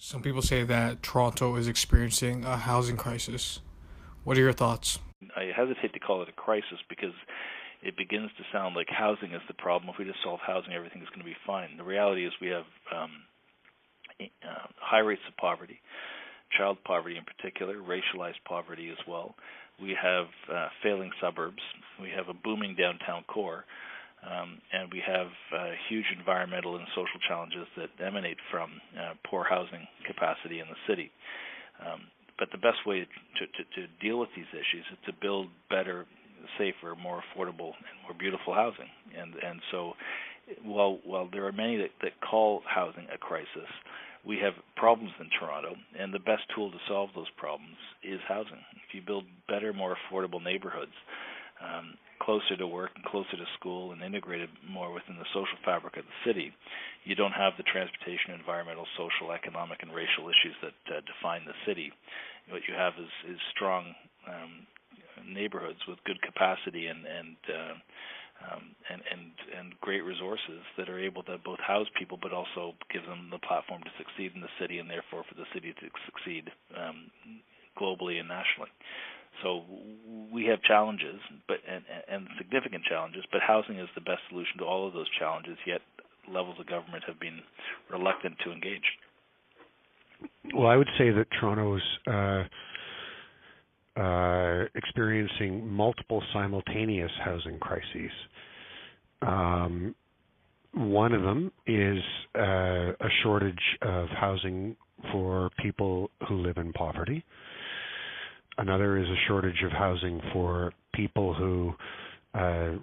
Some people say that Toronto is experiencing a housing crisis. What are your thoughts? I hesitate to call it a crisis because it begins to sound like housing is the problem. If we just solve housing, everything's going to be fine. The reality is we have high rates of poverty, child poverty in particular, racialized poverty as well. We have failing suburbs. We have a booming downtown core. And we have huge environmental and social challenges that emanate from poor housing capacity in the city. But the best way to deal with these issues is to build better, safer, more affordable, and more beautiful housing. And so, while there are many that call housing a crisis, we have problems in Toronto, and the best tool to solve those problems is housing. If you build better, more affordable neighborhoods, closer to work and closer to school and integrated more within the social fabric of the city, you don't have the transportation, environmental, social, economic, and racial issues that define the city. What you have is strong neighborhoods with good capacity and great resources that are able to both house people but also give them the platform to succeed in the city and therefore for the city to succeed globally and nationally. So we have challenges, and significant challenges, but housing is the best solution to all of those challenges, yet levels of government have been reluctant to engage. Well, I would say that Toronto's experiencing multiple simultaneous housing crises. One of them is a shortage of housing for people who live in poverty. Another is a shortage of housing for people who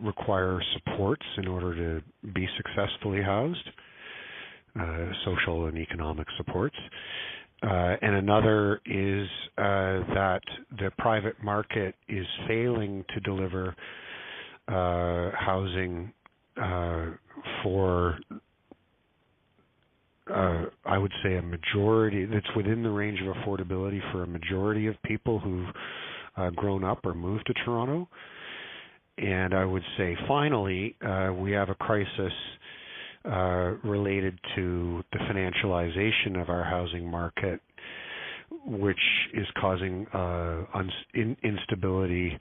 require supports in order to be successfully housed, social and economic supports. And another is that the private market is failing to deliver housing for, I would say, a majority that's within the range of affordability for a majority of people who've grown up or moved to Toronto. And I would say, finally, we have a crisis related to the financialization of our housing market, which is causing instability,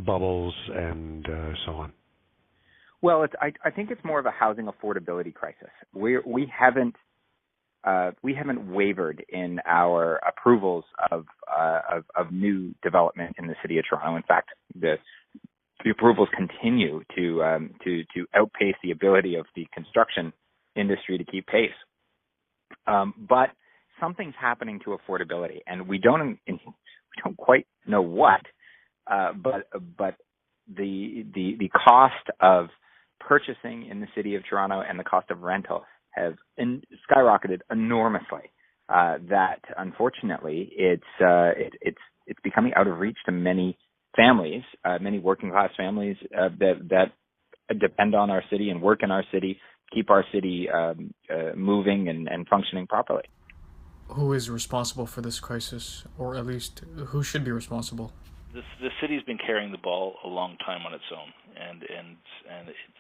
bubbles, and so on. Well, I think it's more of a housing affordability crisis. We haven't wavered in our approvals of new development in the city of Toronto. In fact, the approvals continue to outpace the ability of the construction industry to keep pace. But something's happening to affordability, and we don't quite know what. But the cost of purchasing in the city of Toronto and the cost of rental have skyrocketed enormously. That unfortunately it's becoming out of reach to many families, many working class families that depend on our city and work in our city, keep our city moving and functioning properly. Who is responsible for this crisis, or at least who should be responsible? The city's been carrying the ball a long time on its own, and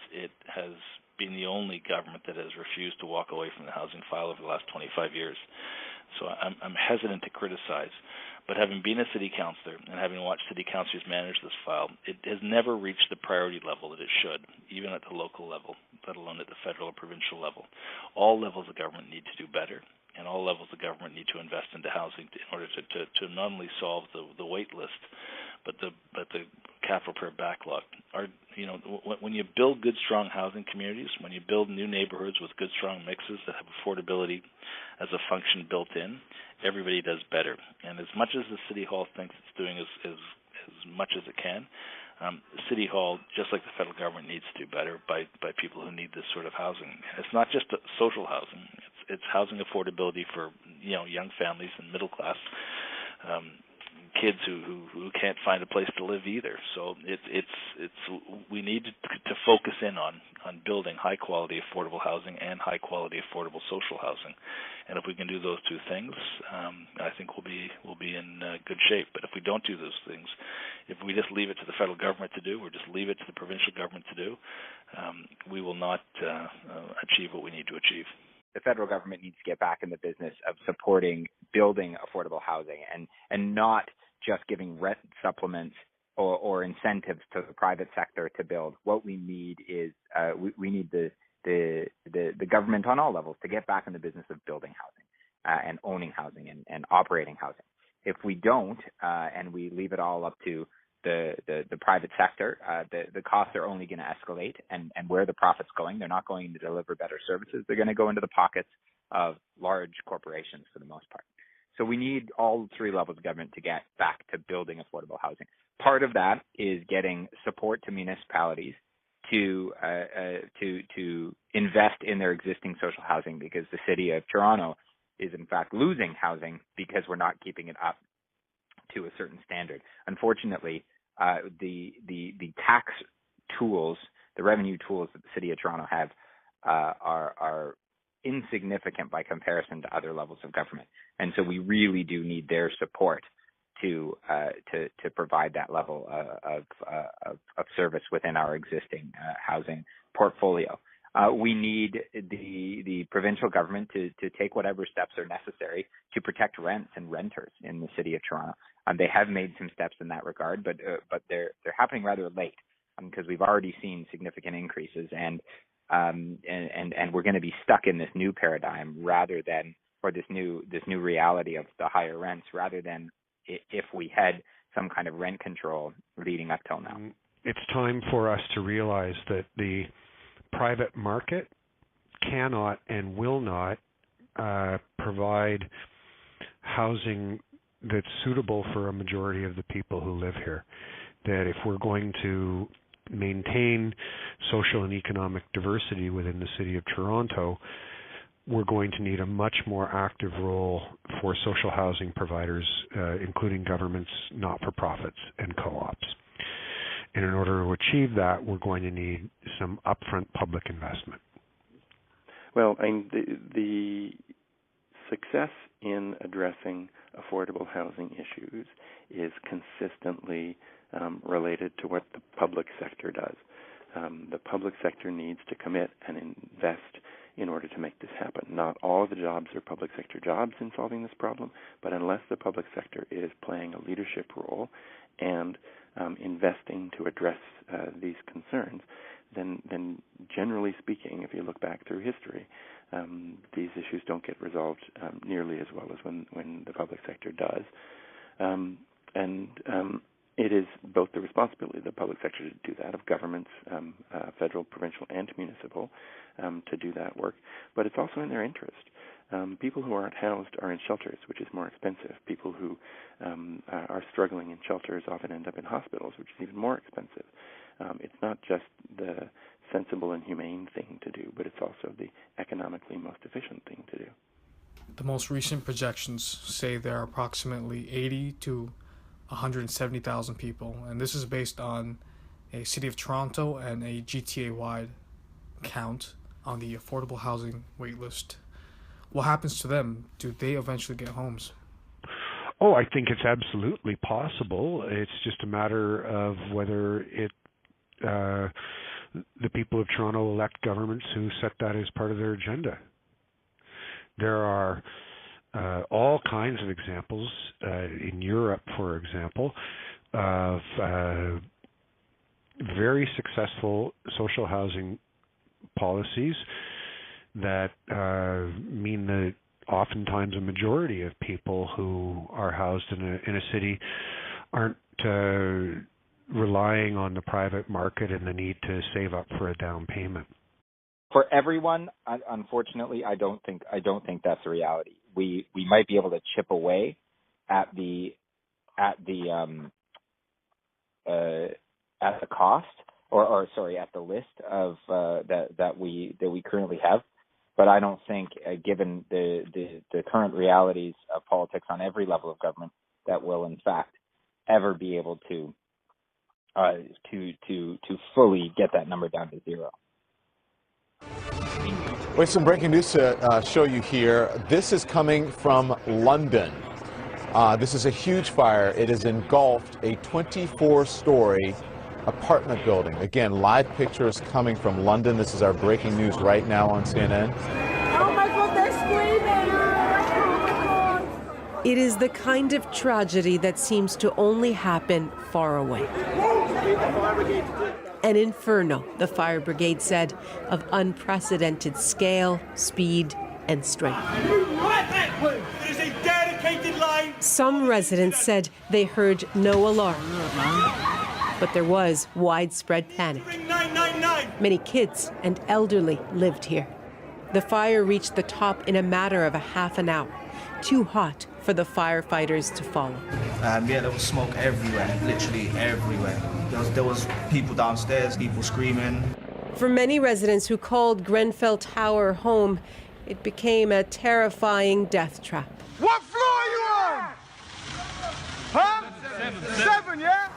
it has been the only government that has refused to walk away from the housing file over the last 25 years. So I'm hesitant to criticize, but having been a city councillor and having watched city councillors manage this file, it has never reached the priority level that it should, even at the local level, let alone at the federal or provincial level. All levels of government need to do better, and all levels of government need to invest into housing in order to not only solve the wait list, but the capital per backlog. When you build good, strong housing communities, when you build new neighborhoods with good, strong mixes that have affordability as a function built in, everybody does better. And as much as the City Hall thinks it's doing as much as it can, City Hall, just like the federal government, needs to do better by people who need this sort of housing. And it's not just social housing; it's housing affordability for young families and middle class kids who can't find a place to live either. So we need to focus in on building high quality affordable housing and high quality affordable social housing. And if we can do those two things, I think we'll be in good shape. But if we don't do those things, if we just leave it to the federal government to do, or just leave it to the provincial government to do, we will not achieve what we need to achieve. the federal government needs to get back in the business of supporting building affordable housing and not just giving rent supplements or incentives to the private sector to build. What we need is we need the government on all levels to get back in the business of building housing and owning housing and operating housing. If we don't and we leave it all up to the private sector, the costs are only going to escalate, and where the profit's going, they're not going to deliver better services. They're going to go into the pockets of large corporations for the most part. So we need all three levels of government to get back to building affordable housing. Part of that is getting support to municipalities to invest in their existing social housing, because the city of Toronto is in fact losing housing because we're not keeping it up to a certain standard. Unfortunately, the tax tools, the revenue tools that the city of Toronto have are insignificant by comparison to other levels of government, and so we really do need their support to provide that level of service within our existing housing portfolio. We need the provincial government to take whatever steps are necessary to protect rents and renters in the city of Toronto. They have made some steps in that regard, but they're happening rather late because we've already seen significant increases, and we're going to be stuck in this new paradigm or this new reality of the higher rents, rather than if we had some kind of rent control leading up till now. It's time for us to realize that the private market cannot and will not provide housing that's suitable for a majority of the people who live here. That if we're going to maintain social and economic diversity within the city of Toronto, we're going to need a much more active role for social housing providers, including governments, not-for-profits, and co-ops. And in order to achieve that, we're going to need some upfront public investment. Well, the success in addressing affordable housing issues is consistently related to what the public sector does. The public sector needs to commit and invest in order to make this happen. Not all of the jobs are public sector jobs in solving this problem, but unless the public sector is playing a leadership role and investing to address these concerns, then generally speaking, if you look back through history, these issues don't get resolved nearly as well as when the public sector does. It is both the responsibility of the public sector to do that, of governments, federal, provincial, and municipal, to do that work, but it's also in their interest. People who aren't housed are in shelters, which is more expensive. People who are struggling in shelters often end up in hospitals, which is even more expensive. It's not just the sensible and humane thing to do, but it's also the economically most efficient thing to do. The most recent projections say there are approximately 80 to 170,000 people, and this is based on a City of Toronto and a GTA-wide count on the affordable housing waitlist. What happens to them? Do they eventually get homes? Oh, I think it's absolutely possible. It's just a matter of whether the people of Toronto elect governments who set that as part of their agenda. There are all kinds of examples in Europe, for example, of very successful social housing policies that mean that oftentimes a majority of people who are housed in a city aren't relying on the private market and the need to save up for a down payment. For everyone, unfortunately, I don't think that's a reality. We might be able to chip away at the cost at the list of that we currently have, but I don't think, given the current realities of politics on every level of government, that we'll in fact ever be able to fully get that number down to zero. We have some breaking news to show you here. This is coming from London. This is a huge fire. It has engulfed a 24-story apartment building. Again, live pictures coming from London. This is our breaking news right now on CNN. Oh my God, It is the kind of tragedy that seems to only happen far away. An inferno, the fire brigade said, of unprecedented scale, speed, and strength. Some residents said they heard no alarm, but there was widespread panic. Many kids and elderly lived here. The fire reached the top in a matter of a half an hour, too hot for the firefighters to follow. There was smoke everywhere, literally everywhere. There was people downstairs, people screaming. For many residents who called Grenfell Tower home, it became a terrifying death trap. What floor are you on? Huh? Seven, yeah?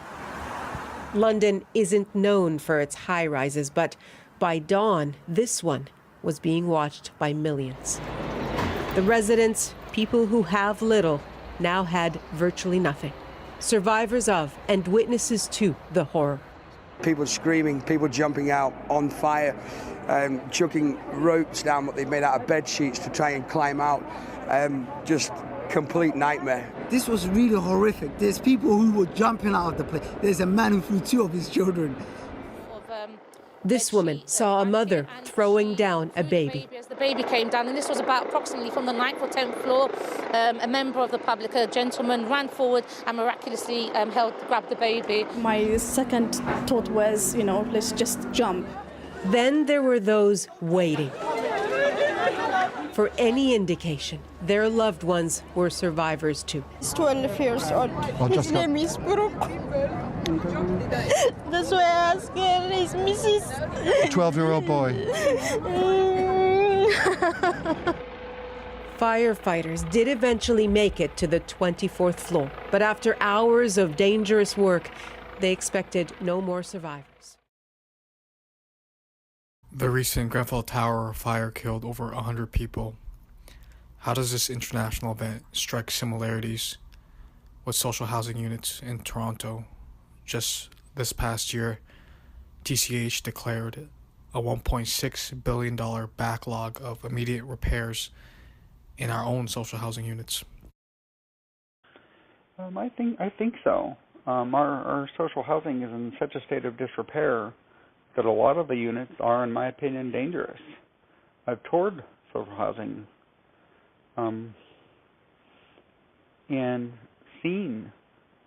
London isn't known for its high-rises, but by dawn, this one was being watched by millions. The residents, people who have little, now had virtually nothing. Survivors of and witnesses to the horror. People screaming, people jumping out on fire, chucking ropes down what they've made out of bed sheets to try and climb out. Just complete nightmare. This was really horrific. There's people who were jumping out of the place. There's a man who threw two of his children. This woman saw a mother throwing down a baby. As the baby came down, and this was about approximately from the 9th or 10th floor, a member of the public, a gentleman, ran forward and miraculously grabbed the baby. My second thought was, let's just jump. Then there were those waiting for any indication their loved ones were survivors too. He's 12 years old. His name is Brooke. That's why I asked her, his Mrs. 12-year-old boy. Firefighters did eventually make it to the 24th floor, but after hours of dangerous work, they expected no more survivors. The recent Grenfell Tower fire killed over 100 people. How does this international event strike similarities with social housing units in Toronto? Just this past year, TCH declared a $1.6 billion backlog of immediate repairs in our own social housing units. I think so. Our social housing is in such a state of disrepair that a lot of the units are, in my opinion, dangerous. I've toured social housing and seen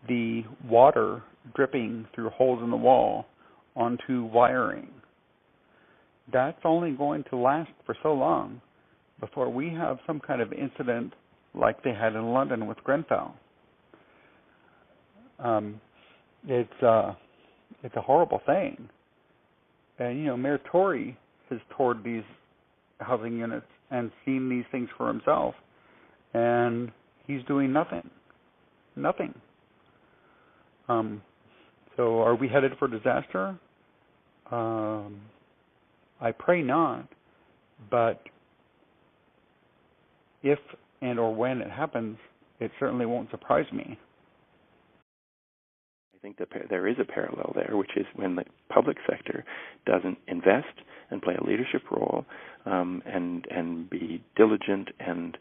the water dripping through holes in the wall onto wiring. That's only going to last for so long before we have some kind of incident like they had in London with Grenfell. It's a horrible thing. And, Mayor Tory has toured these housing units and seen these things for himself, and he's doing nothing. Nothing. So are we headed for disaster? I pray not, but if and or when it happens, it certainly won't surprise me. I think that there is a parallel there, which is when the public sector doesn't invest and play a leadership role and be diligent and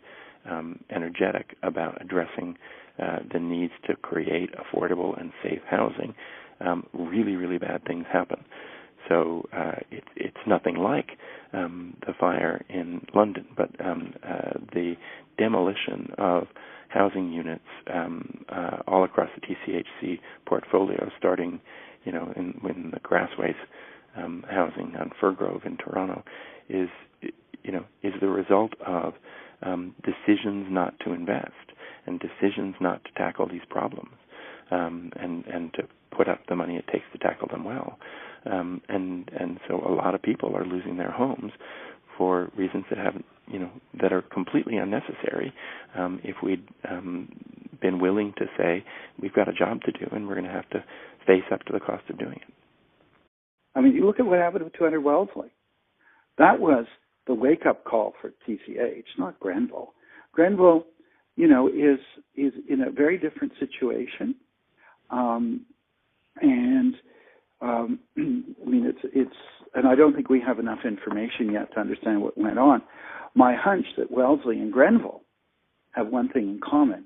energetic about addressing the needs to create affordable and safe housing, really, really bad things happen. So it's nothing like the fire in London, but the demolition of housing units all across the TCHC portfolio, starting, when the Grassways housing on Fir Grove in Toronto is the result of decisions not to invest and decisions not to tackle these problems and to put up the money it takes to tackle them well. And so a lot of people are losing their homes for reasons that haven't, that are completely unnecessary. If we'd been willing to say we've got a job to do and we're going to have to face up to the cost of doing it. I mean, you look at what happened with 200 Wellesley. That was the wake-up call for TCH, not Grenville. Grenville, is in a very different situation, and I don't think we have enough information yet to understand what went on. My hunch that Wellesley and Grenville have one thing in common,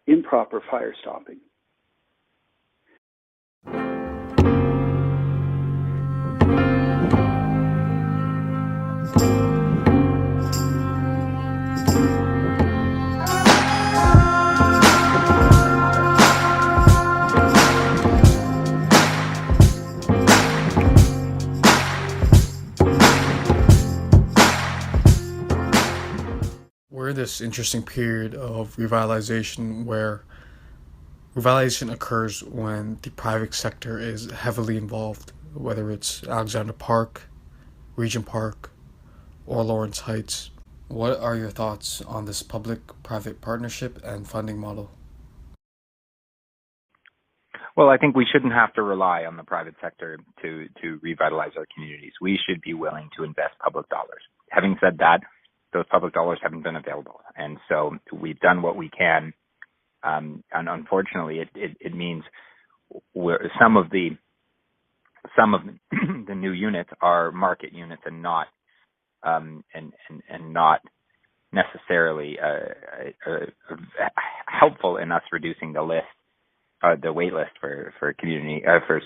improper fire stopping. We're in this interesting period of revitalization where revitalization occurs when the private sector is heavily involved, whether it's Alexander Park, Regent Park, or Lawrence Heights. What are your thoughts on this public-private partnership and funding model? Well, I think we shouldn't have to rely on the private sector to revitalize our communities. We should be willing to invest public dollars. Having said that, those public dollars haven't been available, and so we've done what we can. And unfortunately, it means some of the new units are market units and not not necessarily helpful in us reducing the wait list for community for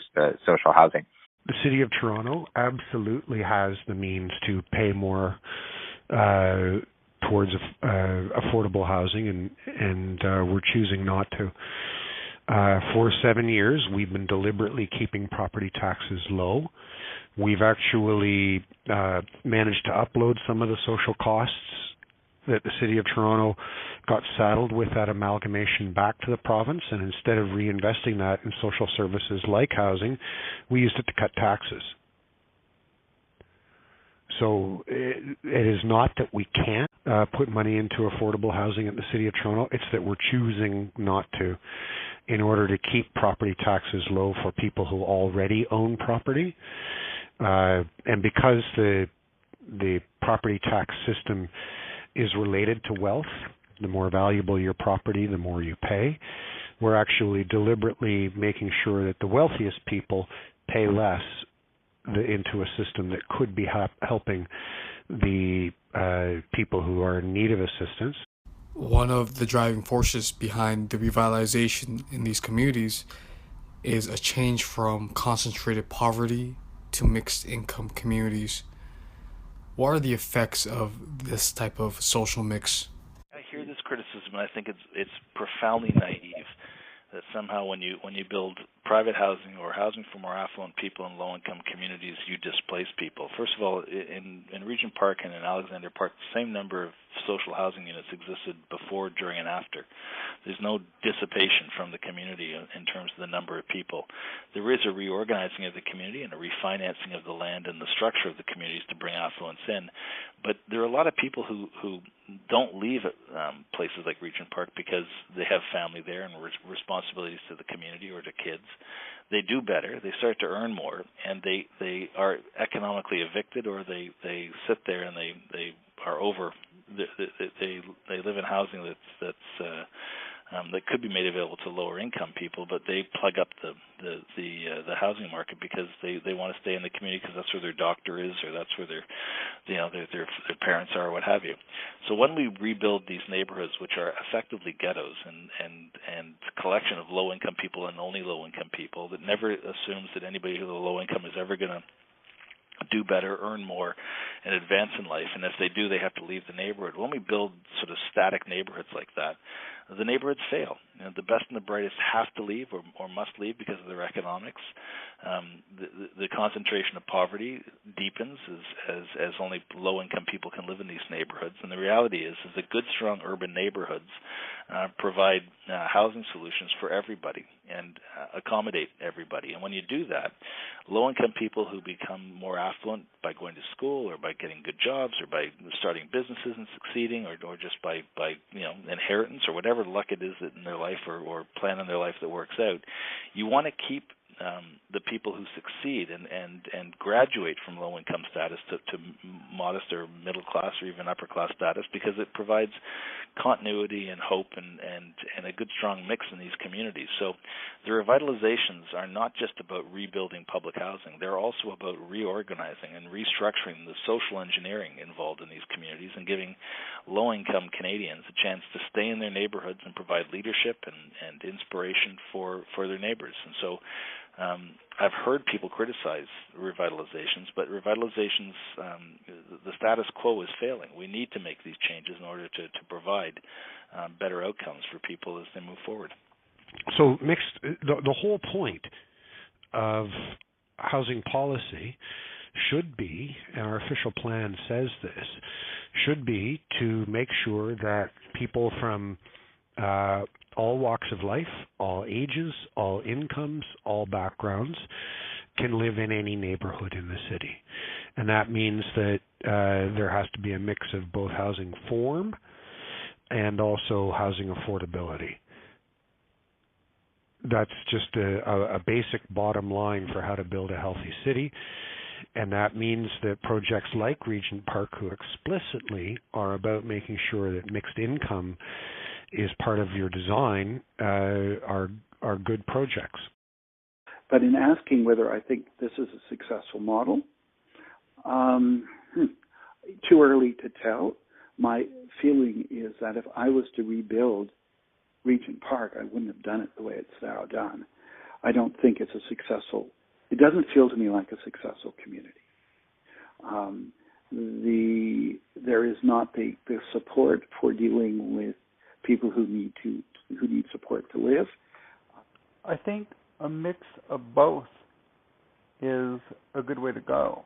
social housing. The City of Toronto absolutely has the means to pay more towards affordable housing, and we're choosing not to. For 7 years, we've been deliberately keeping property taxes low. We've actually managed to upload some of the social costs that the City of Toronto got saddled with that amalgamation back to the province, and instead of reinvesting that in social services like housing, we used it to cut taxes. So it is not that we can't put money into affordable housing at the City of Toronto, it's that we're choosing not to in order to keep property taxes low for people who already own property. And because the property tax system is related to wealth, the more valuable your property, the more you pay, we're actually deliberately making sure that the wealthiest people pay less into a system that could be helping the people who are in need of assistance. One of the driving forces behind the revitalization in these communities is a change from concentrated poverty to mixed income communities. What are the effects of this type of social mix? I hear this criticism, and I think it's profoundly naive that somehow when you build private housing or housing for more affluent people in low-income communities, you displace people. First of all, in Regent Park and in Alexander Park, the same number of social housing units existed before, during, and after. There's no dissipation from the community in terms of the number of people. There is a reorganizing of the community and a refinancing of the land and the structure of the communities to bring affluence in. But there are a lot of people who don't leave places like Regent Park because they have family there and responsibilities to the community or to kids. They do better. They start to earn more, and they are economically evicted, or they sit there and they are over. They live in housing that's that could be made available to lower income people, but they plug up the housing market because they want to stay in the community because that's where their doctor is, or that's where their parents are, or what have you. So when we rebuild these neighborhoods, which are effectively ghettos and collection of low income people and only low income people, that never assumes that anybody who's low income is ever going to do better, earn more, and advance in life. And if they do, they have to leave the neighborhood. When we build sort of static neighborhoods like that, the neighborhoods fail. You know, the best and the brightest have to leave or must leave because of their economics. The concentration of poverty deepens as only low-income people can live in these neighborhoods. And the reality is that good, strong urban neighborhoods provide housing solutions for everybody and accommodate everybody. And when you do that, low-income people who become more affluent by going to school or by getting good jobs or by starting businesses and succeeding or just by inheritance or whatever luck it is that in their life or plan in their life that works out, you want to keep the people who succeed and graduate from low-income status to modest or middle-class or even upper-class status, because it provides continuity and hope and a good, strong mix in these communities. So the revitalizations are not just about rebuilding public housing. They're also about reorganizing and restructuring the social engineering involved in these communities and giving low-income Canadians a chance to stay in their neighborhoods and provide leadership and inspiration for their neighbors. And so I've heard people criticize revitalizations, but revitalizations, the status quo is failing. We need to make these changes in order to provide better outcomes for people as they move forward. So the whole point of housing policy should be, and our official plan says this, should be to make sure that people from all walks of life, all ages, all incomes, all backgrounds can live in any neighborhood in the city. And that means that there has to be a mix of both housing form and also housing affordability. That's just a basic bottom line for how to build a healthy city. And that means that projects like Regent Park, who explicitly are about making sure that mixed income is part of your design, are good projects. But in asking whether I think this is a successful model, too early to tell. My feeling is that if I was to rebuild Regent Park, I wouldn't have done it the way it's now done. I don't think it's a successful. It doesn't feel to me like a successful community. There is not the support for dealing with people who need support to live. I think a mix of both is a good way to go.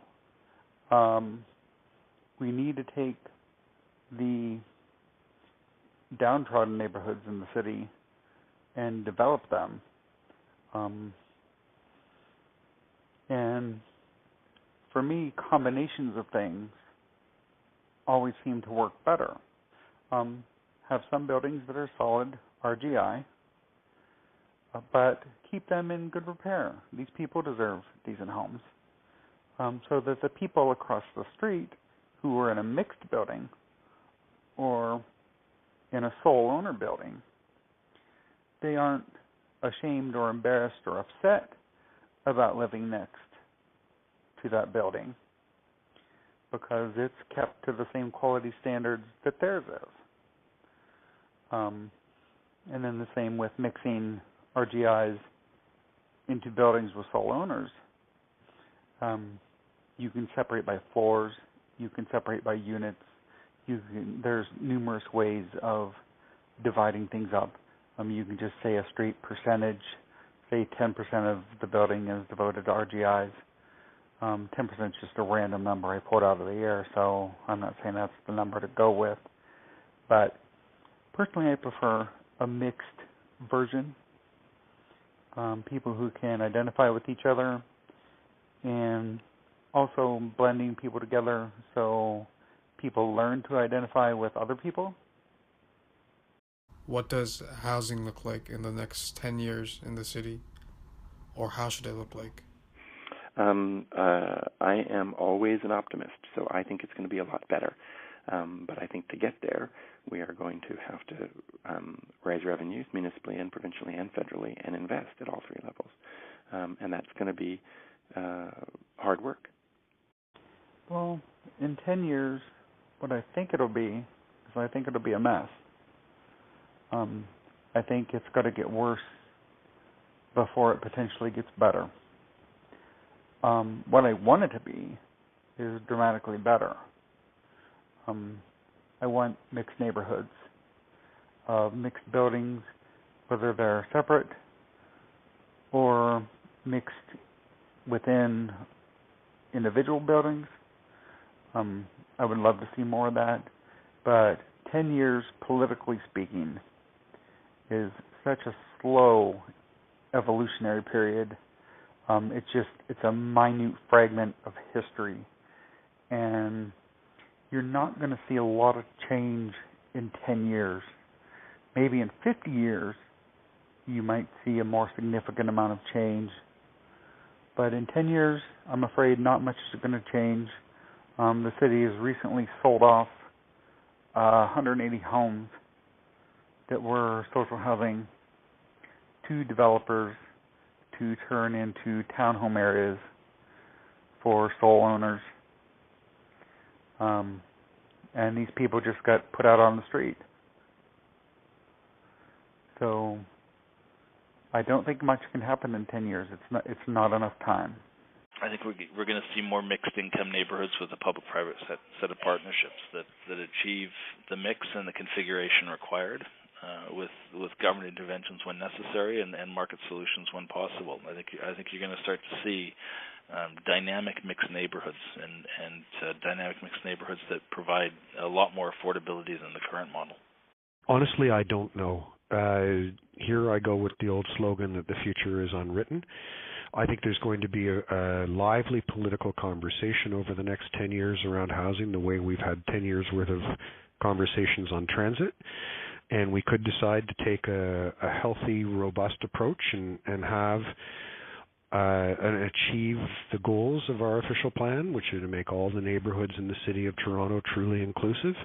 We need to take the downtrodden neighborhoods in the city and develop them. And for me, combinations of things always seem to work better. Have some buildings that are solid RGI, but keep them in good repair. These people deserve decent homes. So that the people across the street who are in a mixed building or in a sole owner building, they aren't ashamed or embarrassed or upset about living next to that building because it's kept to the same quality standards that theirs is. And then the same with mixing RGIs into buildings with sole owners. You can separate by floors. You can separate by units. There's numerous ways of dividing things up. You can just say a straight percentage. Say 10% of the building is devoted to RGIs. 10% is just a random number I pulled out of the air, so I'm not saying that's the number to go with. But personally, I prefer a mixed version. People who can identify with each other and also blending people together so people learn to identify with other people. What does housing look like in the next 10 years in the city? Or how should it look like? I am always an optimist, so I think it's going to be a lot better. But I think to get there, we are going to have to raise revenues municipally and provincially and federally and invest at all three levels. And that's going to be hard work. Well, in 10 years, what I think it'll be is I think it'll be a mess. I think it's going to get worse before it potentially gets better. What I want it to be is dramatically better. I want mixed neighborhoods, mixed buildings, whether they're separate or mixed within individual buildings. I would love to see more of that, but 10 years, politically speaking, is such a slow evolutionary period. It's a minute fragment of history, and you're not going to see a lot of change in 10 years. Maybe in 50 years, you might see a more significant amount of change, But in 10 years, I'm afraid not much is going to change. The city has recently sold off 180 homes that were social housing to developers to turn into townhome areas for sole owners. And these people just got put out on the street. So I don't think much can happen in 10 years. It's not enough time. I think we're going to see more mixed income neighborhoods with a public-private set of partnerships that achieve the mix and the configuration required, with government interventions when necessary and market solutions when possible. I think you're going to start to see dynamic mixed neighborhoods and dynamic mixed neighborhoods that provide a lot more affordability than the current model. Honestly, I don't know. Here I go with the old slogan that the future is unwritten. I think there's going to be a lively political conversation over the next 10 years around housing, the way we've had 10 years worth of conversations on transit. And we could decide to take a healthy, robust approach and have and achieve the goals of our official plan, which are to make all the neighborhoods in the city of Toronto truly inclusive.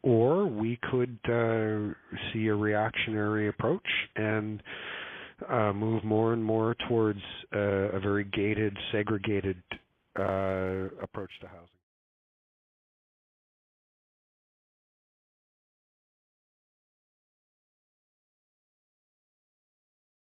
Or we could see a reactionary approach and move more and more towards a very gated, segregated approach to housing.